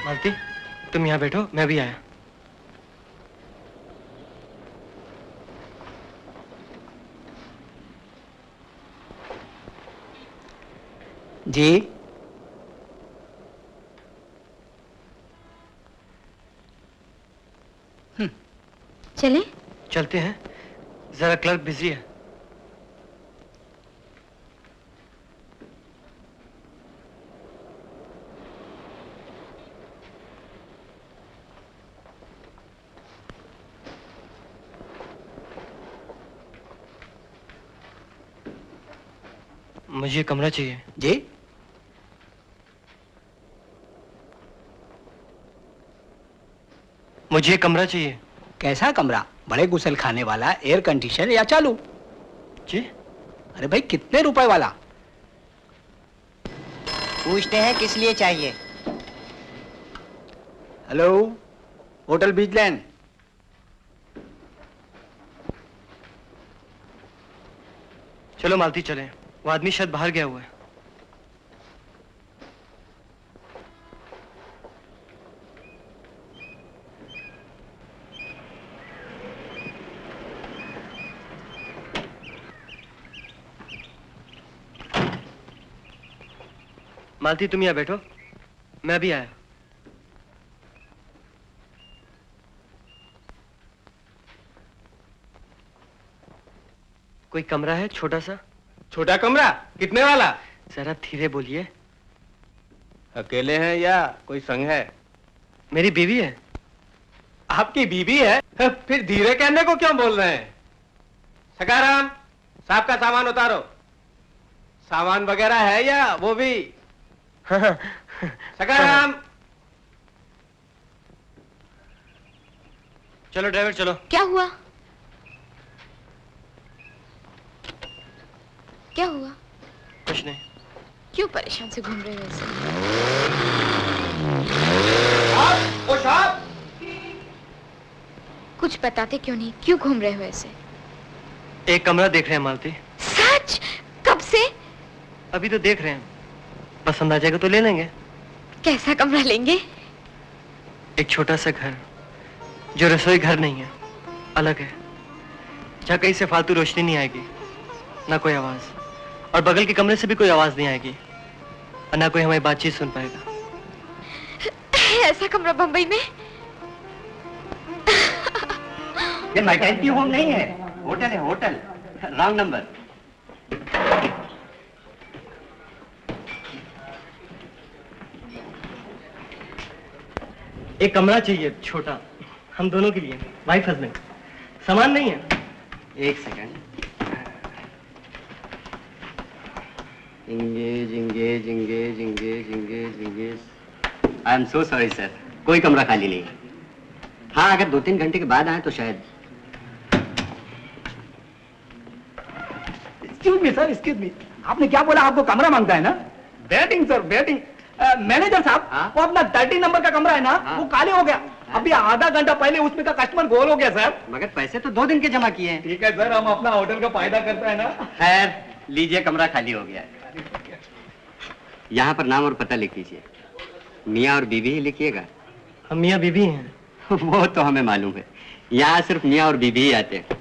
मालती, तुम यहाँ बैठो, मैं भी आया। जी चलें? चलते हैं, जरा क्लर्क बिजी है। मुझे कमरा चाहिए। जी मुझे कमरा चाहिए। कैसा कमरा? बड़े गुसल खाने वाला, एयर कंडीशनर या चालू? जी? अरे भाई कितने रुपए वाला? पूछते हैं किस लिए चाहिए। Hello, hotel Beachland. चलो मालती चलें, वो आदमी शायद बाहर गया हुआ है। मालती तुम यहाँ बैठो, मैं भी आया। कोई कमरा है छोटा सा? छोटा कमरा? कितने वाला? जरा धीरे बोलिए। अकेले हैं या कोई संग है? मेरी बीवी है। आपकी बीवी है? फिर धीरे कहने को क्यों बोल रहे हैं? सकाराम, साहब का सामान उतारो। सामान वगैरह है या वो भी? सकाराम। चलो ड्राइवर चलो। क्या हुआ? क्या हुआ? कुछ नहीं। क्यों परेशान से घूम रहे हो ऐसे? वो साहब कुछ बताते क्यों नहीं? क्यों घूम रहे हो ऐसे? एक कमरा देख रहे हैं मालती। सच? कब से? अभी तो देख रहे हैं, पसंद आ जाएगा तो ले लेंगे। कैसा कमरा लेंगे? एक छोटा सा घर, जो रसोई घर नहीं है, अलग है, जहाँ कहीं से फालतू रोशनी नहीं आएगी, ना कोई आवाज, और बगल के कमरे से भी कोई आवाज नहीं आएगी, और ना कोई हमारी बातचीत सुन पाएगा। ऐसा कमरा बंबई में? ये मैटरनिटी होम नहीं है, होटल है, होटल। Wrong number. एक कमरा चाहिए छोटा, हम दोनों के लिए, वाइफ हस्बैंड। सामान नहीं है। एक second. Engage engage engage engage engage engage. I am so sorry sir, कोई कमरा खाली नहीं। हाँ, अगर 2-3 घंटे के बाद आए तो शायद। Excuse me sir, excuse me. आपने क्या बोला? आपको कमरा मांगता है ना? Batting sir, batting. मैनेजर साहब, हाँ? वो अपना 30 नंबर का कमरा है ना, हाँ? वो खाली हो गया। अभी आधा घंटा पहले उसमें का कस्टमर गोल हो गया सर। मगर पैसे तो 2 दिन के जमा किए हैं। ठीक है सर, हम अपना होटल का फायदा करता है ना। खैर लीजिए, कमरा खाली हो गया है। यहाँ पर नाम और पता लिख लीजिए। मियाँ और बीवी ही लिखिएगा। हम मियाँ बीवी हैं। वो तो हमें मालूम है, यहाँ सिर्फ मियाँ और बीवी ही आते हैं।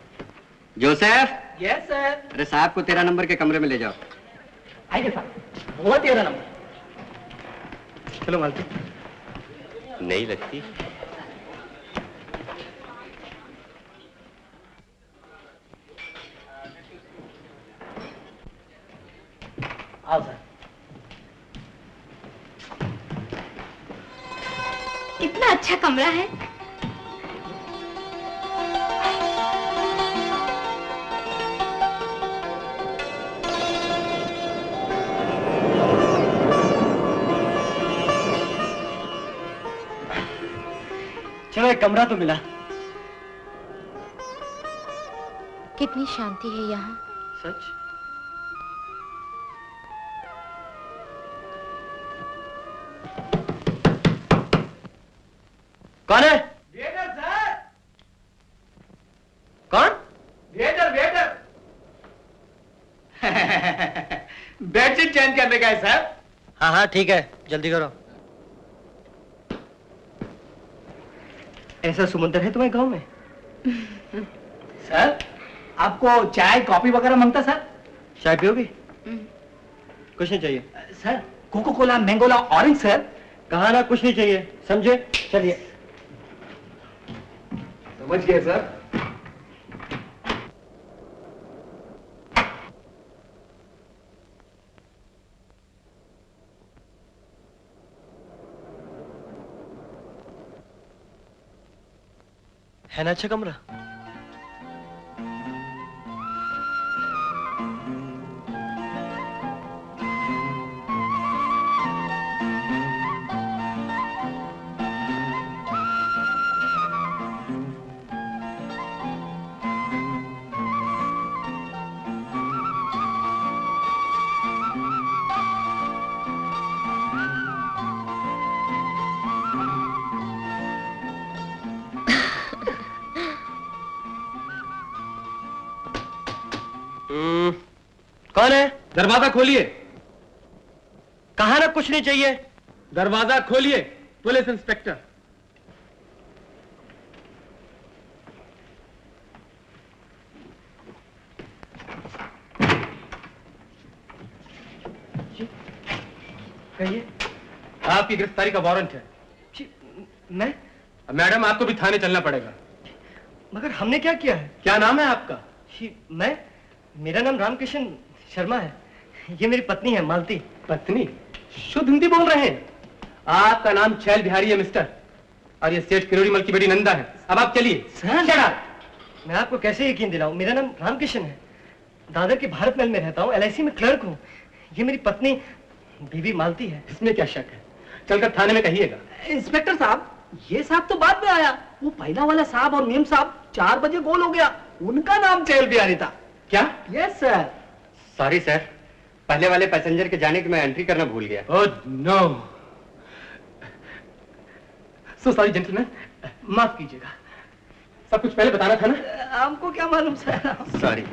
जोसेफ। Yes sir. अरे साहब को 13 नंबर के कमरे में ले जाओ। आइए सर, वो 13 नंबर। चलो मालती। नहीं लगती। आओ सर। कितना अच्छा कमरा है। चलो एक कमरा तो मिला। कितनी शांति है यहाँ। सच? कौन है? Waiter sir. कौन? Waiter waiter. बेडशीट चेंज करने का है सर। हाँ हाँ ठीक है, जल्दी करो। ऐसा समुंदर है तुम्हारे गांव में? सर, आपको चाय कॉफी वगैरह मांगता सर? चाय पियोगी? कुछ नहीं चाहिए। Sir, Coca-Cola, Mangola, orange sir. कहा ना कुछ नहीं चाहिए, समझे? चलिए। समझ गए सर। है ना अच्छा कमरा? कौन है? दरवाजा खोलिए। कहा ना कुछ नहीं चाहिए। दरवाजा खोलिए। Police inspector. कहिए। आपकी गिरफ्तारी का वारंट है। जी, मैं? मैडम, आपको भी थाने चलना पड़ेगा। मगर हमने क्या किया है? क्या नाम है आपका? जी, मेरा नाम रामकिशन शर्मा है। ये मेरी पत्नी है, मालती। पत्नी? शुद्ध हिंदी बोल रहे हैं। आपका नाम छैल बिहारी है मिस्टर, और ये सेठ किरोड़ीमल की बेटी नंदा है। अब आप चलिए। सर, मैं आपको कैसे यकीन दिलाऊं? मेरा नाम रामकिशन है, दादर के भारत महल में रहता हूँ, LIC में क्लर्क हूँ। ये मेरी पत्नी बीवी मालती है। इसमें क्या शक है? चलकर थाने में कहिएगा। इंस्पेक्टर साहब, ये साहब तो बाद में आया। वो पहला वाला साहब और मेम साहब 4 बजे गोल हो गया। उनका नाम चैल बिहारी था। क्या? Yes sir. सॉरी सर, पहले वाले पैसेंजर के जाने की मैं एंट्री करना भूल गया। Oh no, so sorry gentleman, माफ कीजिएगा। सब कुछ पहले बताना था ना। हमको क्या मालूम सर। सॉरी।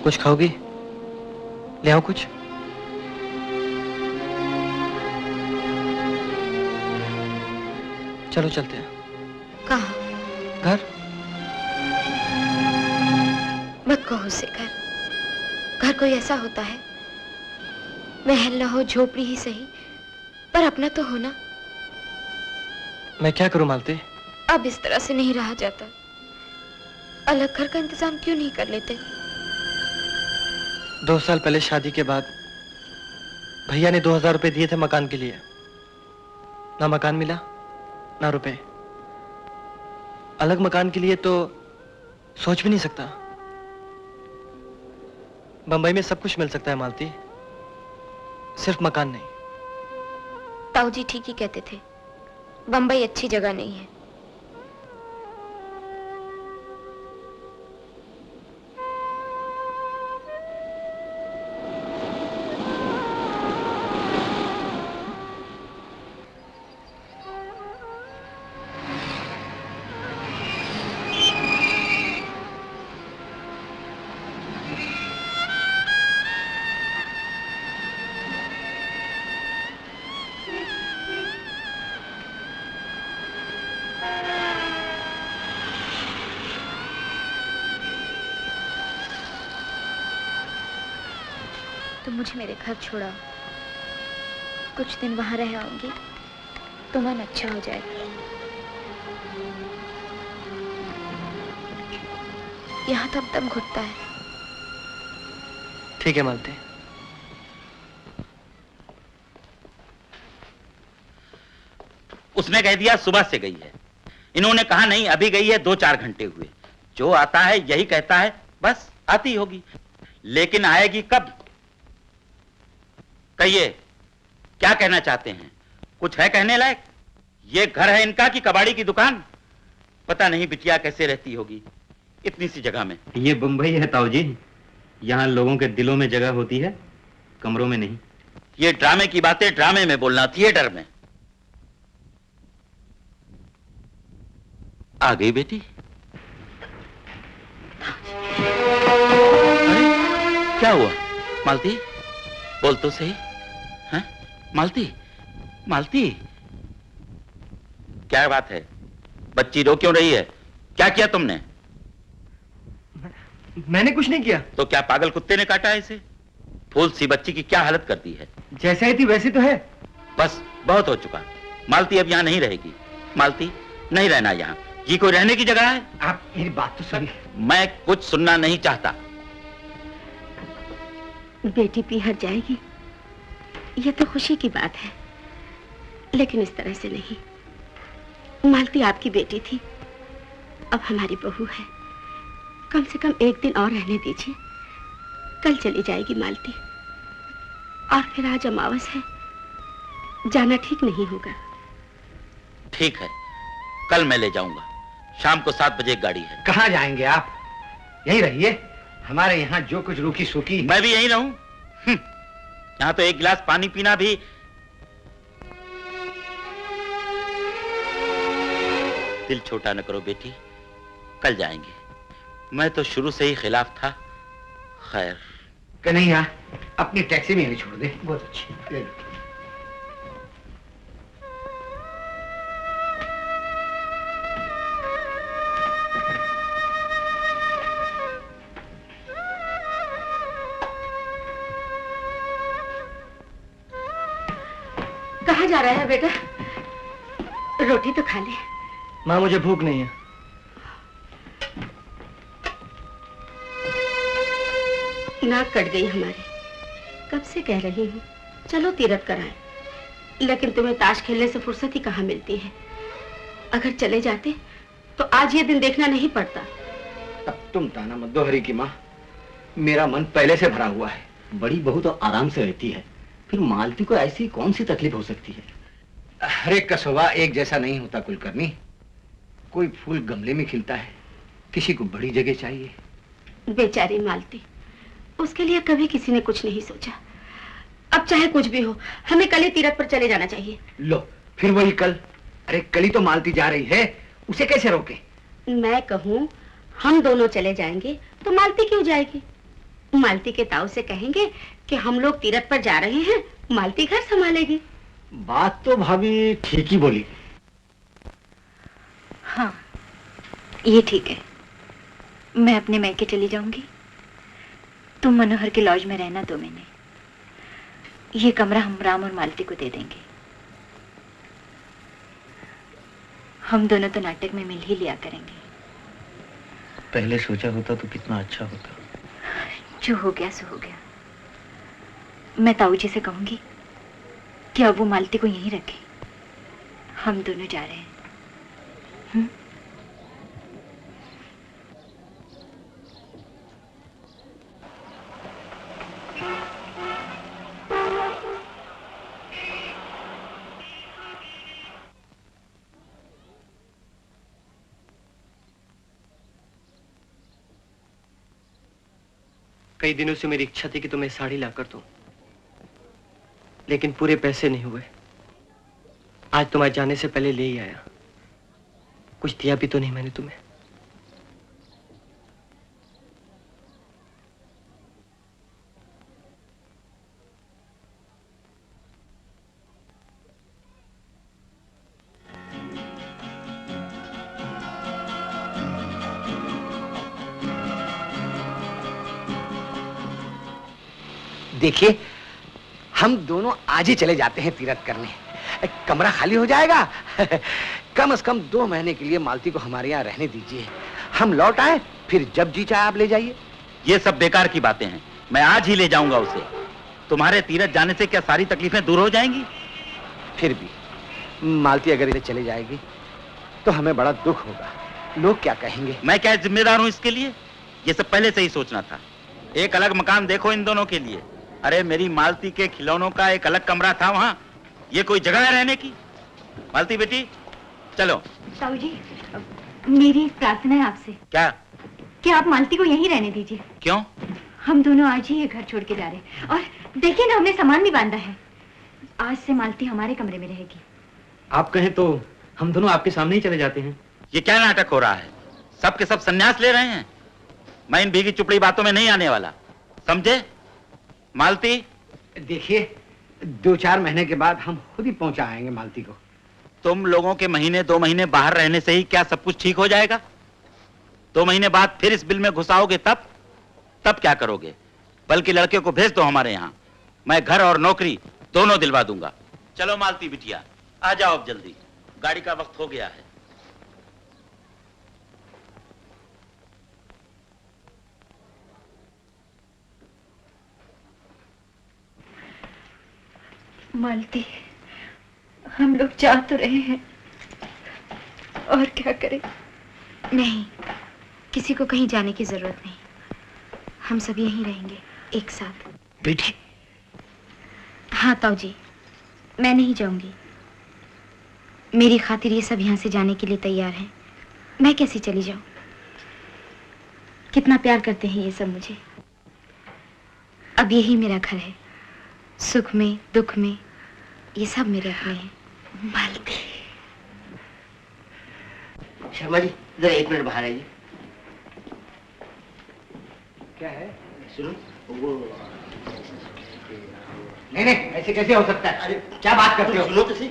कुछ खाओगी? ले आओ कुछ? चलो चलते हैं। कहाँ? घर। मत कहो उसे घर। घर कोई ऐसा होता है, महल न हो, झोपड़ी ही सही, पर अपना तो होना। मैं क्या करूं मालती? अब इस तरह से नहीं रहा जाता। अलग घर का इंतजाम क्यों नहीं कर लेते? 2 साल पहले शादी के बाद भैया ने 2000 रुपए दिए थे मकान के लिए। ना मकान मिला, ना रुपए। अलग मकान के लिए तो सोच भी नहीं सकता। बंबई में सब कुछ मिल सकता है मालती, सिर्फ मकान नहीं। ताऊ जी ठीक ही कहते थे, बंबई अच्छी जगह नहीं है। तुम मुझे मेरे घर छोड़ाओ। कुछ दिन वहां रह आऊंगी तो मन अच्छा हो जाएगा। यहाँ तो अब दम घुटता है। ठीक है मालती। उसने कह दिया सुबह से गई है। इन्होंने कहा नहीं अभी गई है, 2-4 घंटे हुए। जो आता है यही कहता है बस आती होगी, लेकिन आएगी कब? कहिए क्या कहना चाहते हैं? कुछ है कहने लायक? ये घर है इनका कि कबाड़ी की दुकान? पता नहीं बिटिया कैसे रहती होगी इतनी सी जगह में। ये बंबई है ताऊ जी, यहाँ लोगों के दिलों में जगह होती है, कमरों में नहीं। ये ड्रामे की बातें ड्रामे में बोलना, थिएटर में। आ गई बेटी? अरे क्या हुआ मालती? बोल तो सही। हैं मालती? मालती क्या बात है? बच्ची रो क्यों रही है? क्या किया तुमने? मैंने कुछ नहीं किया। तो क्या पागल कुत्ते ने काटा है इसे? फूल सी बच्ची की क्या हालत कर दी है। जैसे आई थी वैसे तो है। बस बहुत हो चुका। मालती अब यहाँ नहीं रहेगी। मालती नहीं रहना यहाँ। ये कोई रहने की जगह है? आप मेरी बात तो सुनिए। मैं कुछ सुनना नहीं चाहता। बेटी पीहर जाएगी ये तो खुशी की बात है, लेकिन इस तरह से नहीं। मालती आपकी बेटी थी, अब हमारी बहू है। कम से कम एक दिन और रहने दीजिए। कल चली जाएगी मालती, और फिर आज अमावस है, जाना ठीक नहीं होगा। ठीक है, कल मैं ले जाऊंगा। शाम को 7 बजे एक गाड़ी है। कहाँ जाएंगे आप? यहीं रहिए, हमारे यहाँ जो कुछ रूखी सूखी। मैं भी यहीं रहूं? यहाँ तो एक गिलास पानी पीना भी। दिल छोटा न करो बेटी, कल जाएंगे। मैं तो शुरू से ही खिलाफ था। खैर कन्हैया अपनी टैक्सी में यहीं छोड़ दे। बहुत अच्छी। कहाँ जा रहा है बेटा? रोटी तो खा ले। माँ मुझे भूख नहीं है। नाक कट गई हमारी, कब से कह रही हूँ चलो तीरथ कराएं, लेकिन तुम्हें ताश खेलने से फुर्सत ही कहाँ मिलती है। अगर चले जाते तो आज ये दिन देखना नहीं पड़ता। अब तुम ताना मत दो हरी की माँ, मेरा मन पहले से भरा हुआ है। बड़ी बहू तो आराम से रहती है, फिर मालती को ऐसी कौन सी तकलीफ हो सकती है? हर एक का स्वभाव एक जैसा नहीं होता कुलकर्णी। कोई फूल गमले में खिलता है, किसी को बड़ी जगह चाहिए। बेचारी मालती, उसके लिए कभी किसी ने कुछ नहीं सोचा। अब चाहे कुछ भी हो, हमें कल ही तीरथ पर चले जाना चाहिए। लो फिर वही कल। अरे कल ही तो मालती जा रही है, उसे कैसे रोके? मैं कहूँ हम दोनों चले जाएंगे तो मालती क्यों जाएगी? मालती के ताऊ से कहेंगे कि हम लोग तीरथ पर जा रहे हैं, मालती घर संभालेगी। बात तो भाभी ठीक ही बोली। हाँ ये ठीक है। मैं अपने मैके चली जाऊंगी, तुम मनोहर के लॉज में रहना 2 महीने। ये कमरा हम राम और मालती को दे देंगे। हम दोनों तो नाटक में मिल ही लिया करेंगे। पहले सोचा होता तो कितना अच्छा होता। जो हो गया सो हो गया। मैं ताऊ जी से कहूंगी कि अब वो मालती को यहीं रखे। हम दोनों जा रहे हैं। कई दिनों से मेरी इच्छा थी कि तुम्हें साड़ी लाकर दूं, लेकिन पूरे पैसे नहीं हुए। आज तुम्हारे जाने से पहले ले ही आया। कुछ दिया भी तो नहीं मैंने तुम्हें। देखिए, हम दोनों आज ही चले जाते हैं तीरथ करने। कमरा खाली हो जाएगा। कम से कम 2 महीने के लिए मालती को हमारे यहाँ रहने दीजिए। हम लौट आए, फिर जब जी चाहे आप ले जाइए। ये सब बेकार की बातें हैं। मैं आज ही ले जाऊंगा उसे। तुम्हारे तीरथ जाने से क्या सारी तकलीफें दूर हो जाएंगी? फिर भी मालती अगर इधर चले जाएगी तो हमें बड़ा दुख होगा। लोग क्या कहेंगे? मैं क्या जिम्मेदार हूं इसके लिए? ये सब पहले से ही सोचना था। एक अलग मकान देखो इन दोनों के लिए। अरे मेरी मालती के खिलौनों का एक अलग कमरा था वहां। ये कोई जगह है रहने की? मालती बेटी चलो। ताऊ जी, मेरी प्रार्थना है आपसे। क्या? कि आप मालती को यहीं रहने दीजिए। क्यों? हम दोनों आज ही ये घर छोड़ के जा रहे हैं। और देखिए ना, हमने सामान भी बांधा है। आज से मालती हमारे कमरे में रहेगी। आप कहें तो हम दोनों आपके सामने ही चले जाते हैं। ये क्या नाटक हो रहा है? सब के सब सन्यास ले रहे हैं। मैं इन भीगी चुपड़ी बातों में नहीं आने वाला, समझे? मालती, देखिए, 2-4 महीने के बाद हम खुद ही पहुंचा आएंगे मालती को। तुम लोगों के महीने 2 महीने बाहर रहने से ही क्या सब कुछ ठीक हो जाएगा? 2 महीने बाद फिर इस बिल में घुसाओगे तब क्या करोगे? बल्कि लड़के को भेज दो हमारे यहाँ। मैं घर और नौकरी दोनों दिलवा दूंगा। चलो मालती बिटिया, आ जाओ अब जल्दी, गाड़ी का वक्त हो गया है। मालती, हम लोग जा तो रहे हैं, और क्या करें? नहीं, किसी को कहीं जाने की जरूरत नहीं। हम सब यहीं रहेंगे एक साथ। बेटी? हाँ ताऊ जी, मैं नहीं जाऊंगी। मेरी खातिर ये सब यहाँ से जाने के लिए तैयार हैं। मैं कैसे चली जाऊं? कितना प्यार करते हैं ये सब मुझे। अब यही मेरा घर है। सुख में दुख में ये सब मेरे अपने हैं। मालती। शर्मा जी जरा 1 मिनट बाहर आइए। क्या है? सुनो वो। नहीं, ऐसे कैसे हो सकता है? अरे क्या बात करते हो? सुनो तो सही।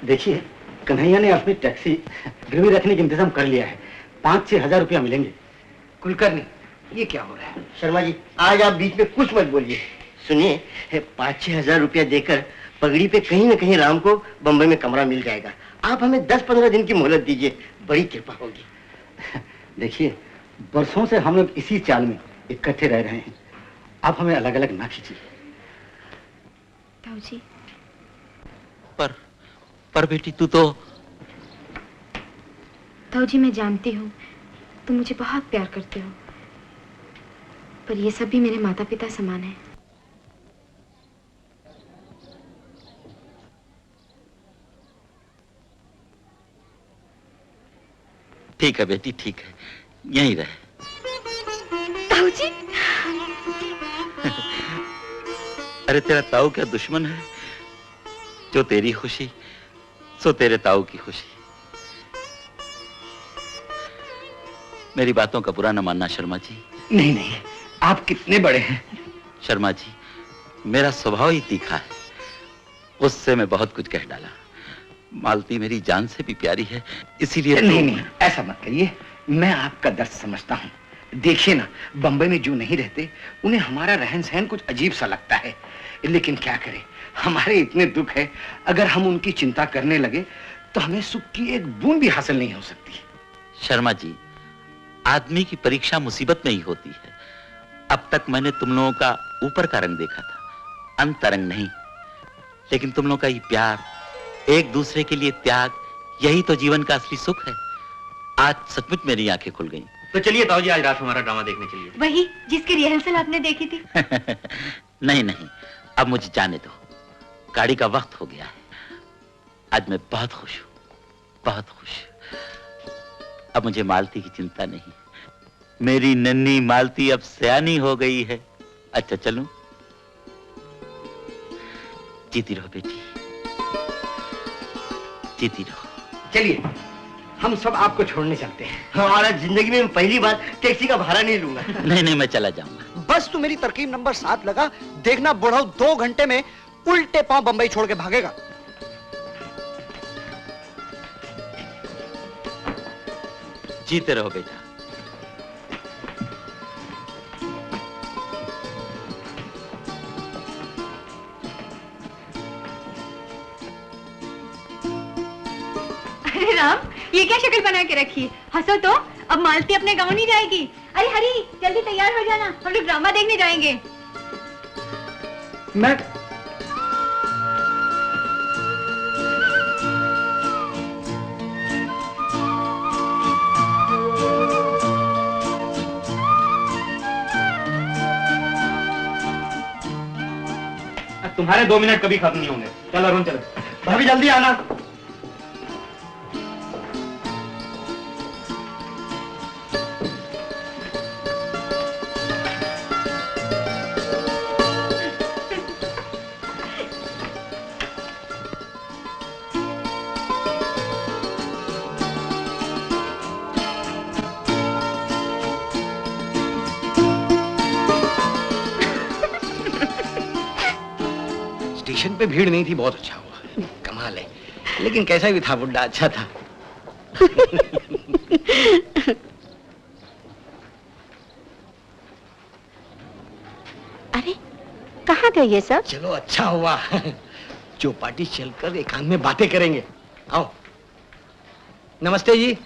देखिए, कन्हैया ने अपनी टैक्सी गिरवी रखने का इंतजाम कर लिया है। 5-6 हजार रुपया मिलेंगे। कुलकर्णी, ये क्या हो रहा है? शर्मा जी आज आप बीच में कुछ मत बोलिए। सुनिए, 5-6 हजार रुपया देकर पगड़ी पे कहीं न कहीं राम को बंबई में कमरा मिल जाएगा। आप हमें 10-15 दिन की मोहलत दीजिए, बड़ी कृपा होगी। देखिए, बरसों से हम लोग इसी चाल में इकट्ठे रह रहे हैं। आप हमें अलग अलग ना कीजिए। ताऊ जी, पर बेटी तू तो। ताऊ जी, मैं जानती हूँ तुम मुझे बहुत प्यार करते हो, पर ये सब भी मेरे माता पिता समान है। ठीक है बेटी, ठीक है, यहीं रहे। ताऊ जी। अरे तेरा ताऊ क्या दुश्मन है? जो तेरी खुशी सो तेरे ताऊ की खुशी। मेरी बातों का बुरा न मानना शर्मा जी। नहीं, आप कितने बड़े हैं। शर्मा जी, मेरा स्वभाव ही तीखा है। उससे मैं बहुत कुछ कह डाला। मालती मेरी जान से भी प्यारी है, इसीलिए। नहीं, ऐसा मत करिए। मैं आपका दर्द समझता हूँ। देखिए ना, बंबई में जो नहीं रहते उन्हें हमारा रहन सहन कुछ अजीब सा लगता है। लेकिन क्या करें, हमारे इतने दुख है, अगर हम उनकी चिंता करने लगे तो हमें सुख की एक बूंद भी हासिल नहीं हो सकती। शर्मा जी, आदमी की परीक्षा मुसीबत में ही होती है। अब तक मैंने तुम लोगों का ऊपर का रंग देखा था, अंतरंग नहीं। लेकिन तुम लोगों का ये प्यार, एक दूसरे के लिए त्याग, यही तो जीवन का असली सुख है। आज सचमुच मेरी आंखें खुल गईं। तो चलिए ताऊ जी, आज रात हमारा ड्रामा देखने चलिए। वही जिसकी रिहर्सल आपने देखी थी। नहीं, अब मुझे जाने दो। गाड़ी का वक्त हो गया है। आज मैं बहुत खुश हूं, बहुत खुश। अब मुझे मालती की चिंता नहीं। मेरी नन्ही मालती अब सयानी हो गई है। अच्छा चलूं? जीती रहो बेटी, जीती रहो। चलिए, हम सब आपको छोड़ने चलते हैं। हमारा जिंदगी में पहली बार टैक्सी का भाड़ा नहीं लूंगा। नहीं, मैं चला जाऊंगा। बस तू मेरी तरकीब नंबर 7 लगा, देखना बुढ़ऊ 2 घंटे में उल्टे पांव बंबई छोड़ के भागेगा। जीते रहो बेटा। अरे राम, ये क्या शक्ल बना के रखी? हंसो तो, अब मालती अपने गांव नहीं जाएगी। अरे हरी, जल्दी तैयार हो जाना, हम लोग ड्रामा देखने जाएंगे। मैं तुम्हारे 2 मिनट कभी खत्म नहीं होंगे। चलो अरुण चलो। भाभी जल्दी आना। स्टेशन पे भीड़ नहीं थी, बहुत अच्छा हुआ। कमाल है, लेकिन कैसा भी था बुड्ढा, अच्छा था। अरे कहाँ गए ये सब? चलो अच्छा हुआ, चौपाटी चलकर एकांत में बातें करेंगे। आओ। नमस्ते जी।